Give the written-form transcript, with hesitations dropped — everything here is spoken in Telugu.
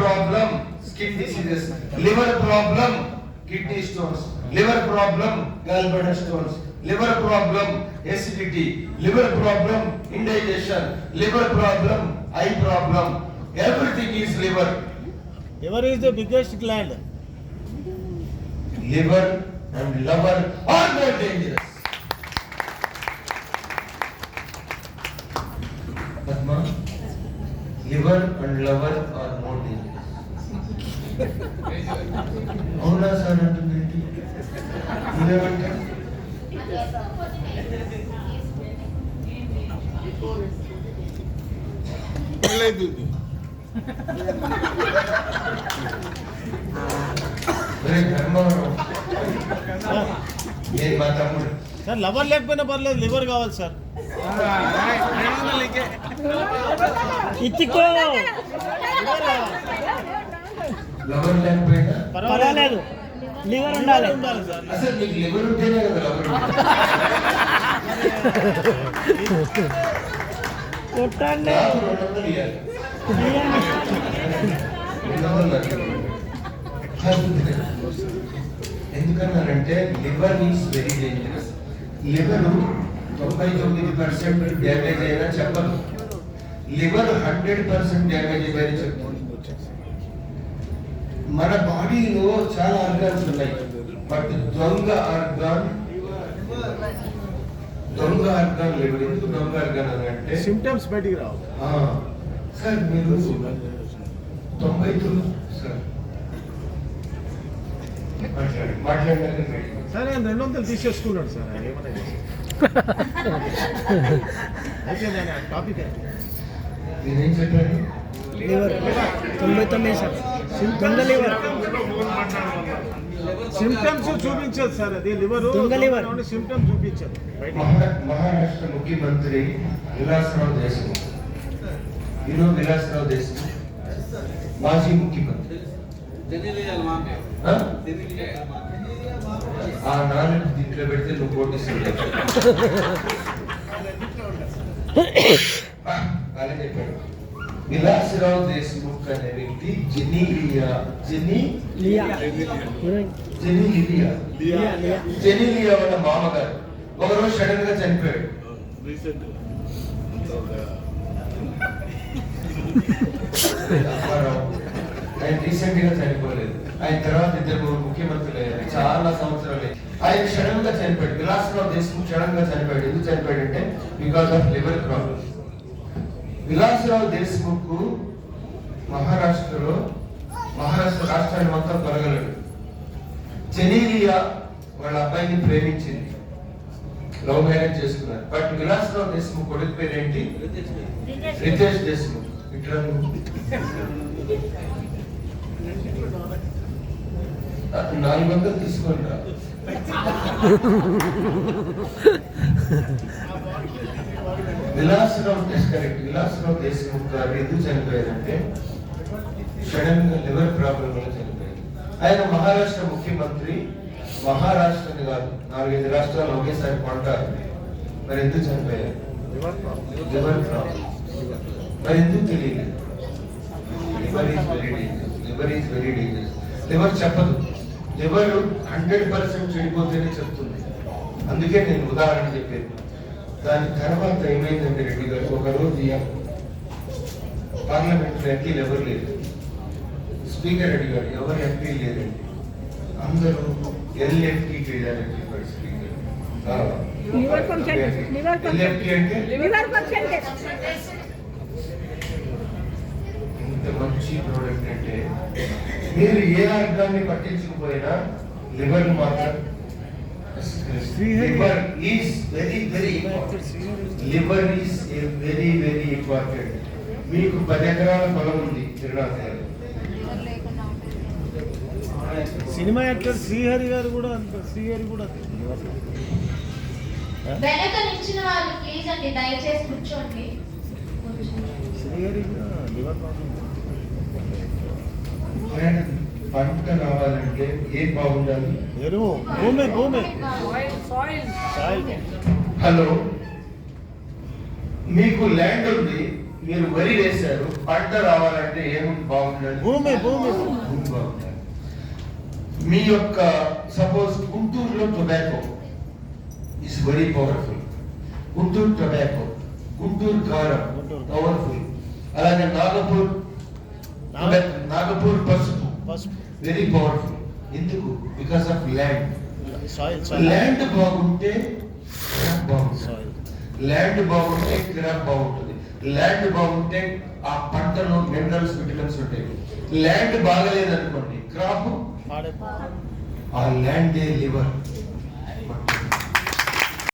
problem, skin diseases. Liver problem, kidney stones. Liver problem, gallbladder stones. Liver problem, acidity. Liver problem, indigestion. Liver problem, eye problem. Everything is liver. Liver is the biggest gland. Liver and liver are more dangerous. Padma, liver and liver are more dangerous. అవునా సార్ అంటుంది మీరేమంటారు? నేను మా తమ్ముడు సార్ లవర్ లేకపోయినా పర్లేదు, లివర్ కావాలి సార్. ఇచ్చుకో లవర్ లేకపోయినా పర్వాలేదు, లివర్ ఉండాలి. అసలు మీకు లివర్ ఉంటేనే కదా లవర్ కొట్టండి. ఎందుకన్నానంటే liver is very dangerous. Liver 99% damage అయినా చెప్పదు, లివర్ 100% డ్యామేజ్ అయినా చెప్తుంది. మన బాడీలో చాలా ఆర్గాన్స్ ఉన్నాయి, బట్ దొంగ ఆర్గాన్ లివర్. ఎందుకు దొంగ ఆర్గాన్ అని అంటే సిమ్టమ్స్ బయటికి రావు. సార్ మీరు 99 సార్ మాట్లాడారు సార్ ఆయన 200 తీసేసుకున్నాడు సార్. ఆయన ఏమన్నా టాపిక్ నేనేం చెప్పాను? Liver 99 sir. దొంగ లివర్ సిమ్టమ్స్ చూపించదు సార్. అది లివర్ సిమ్టమ్స్ చూపించదు. మహారాష్ట్ర ముఖ్యమంత్రి విలాసరావు దేశముఖ్, విలాసరావు దేశముఖ్ మాజీ ముఖ్యమంత్రి. ఆ నాలుగు దీంట్లో పెడితే నువ్వు పోటీస్తున్నావు. చెప్పాడు విలాసరావు దేశముఖ్ అనే వ్యక్తి జెనీలియా వాళ్ళ మామగారు ఒకరోజు సడన్ గా చనిపోయాడు. ఆయన రీసెంట్ గా చనిపోలేదు. ఆయన తర్వాత 2 ముఖ్యమంత్రులు అయ్యారు, చాలా సంవత్సరాలు. ఆయన సడన్ గా చనిపోయాడు. విలాసరావు దేశముఖ్ సడన్ గా చనిపోయాడు. ఎందుకు చనిపోయాడంటే because of liver problem. Vilasrao Deshmukh Maharashtra రాష్ట్రాన్ని మొత్తం కొనగలడు. జెనీలియా వాళ్ళ అబ్బాయిని ప్రేమించింది, లవ్ మ్యారేజ్ చేసుకున్నారు. బట్ విలాసరావు దేశముఖ్ కొడుకు పేరేంటి? రితేష్ దేశముఖ్. ఇట్లా 400 తీసుకుంటా. విలాసరావు దేశముఖ్ గారు ఎందుకు చనిపోయారంటే సడన్ గా లివర్ ప్రాబ్లం వల్ల చనిపోయారు. ఆయన మహారాష్ట్ర ముఖ్యమంత్రి. మహారాష్ట్రని కాదు, 4-5 రాష్ట్రాలు ఒకేసారి కొంటారు. మరి ఎందుకు చనిపోయారు? Liver problem. మరి ఎందుకు తెలియదు? Liver is very dangerous. Liver చెప్పదు. లివర్ 100% చెడిపోతేనే చెప్తుంది. అందుకే నేను ఉదాహరణ చెప్పాను. దాని తర్వాత ఏమైందంటే రెడ్డి గారు ఒకరోజు పార్లమెంట్ లో ఎంపీలు ఎవరు లేదు. స్పీకర్ రెడ్డి గారు ఎవరు ఎంపీ లేదండి. అందరూ ఎల్ఎఫ్టీ చేయాలని చెప్పాడు స్పీకర్. ఎల్ఎఫ్టీ అంటే ఇంత మంచి ప్రోడక్ట్ అంటే మీరు ఏ ఆర్గాన్ని పట్టించకపోయినా లివర్ మాత్రం liver is very important. Liver is a very important. మీకు 10 ఎకరాల పొలం ఉంది తిరునాథ్. సినిమా యాక్టర్ శ్రీహరి గారు కూడా వెనక నిల్చిన వాళ్ళు ప్లీజ్ అండి దయచేసి కూర్చోండి. Srihari liver problem. పంట రావాలంటే ఏం బాగుండాలి? ఎరువు, భూమి. హలో, మీకు ల్యాండ్ ఉంది, మీరు వరి వేశారు, పంట రావాలంటే ఏముంది బాగుండాలి? భూమి బాగుండాలి. మీ యొక్క సపోజ్ గుంటూరులో tobacco is very powerful. Guntur tobacco, Guntur కారం పవర్ఫుల్. అలాగే నాగపూర్ పసుపు వెరీ పవర్ఫుల్. ఎందుకు? Because of land. ల్యాండ్ బాగుంటే క్రాప్ బాగుంటుంది. ల్యాండ్ బాగుంటే క్రాప్ బాగుంటుంది. ల్యాండ్ బాగుంటే ఆ పంటలో మినరల్స్, విటమిన్స్ ఉంటాయి. ల్యాండ్ బాగలేదనుకోండి, క్రాప్, ఆ ల్యాండే లివర్.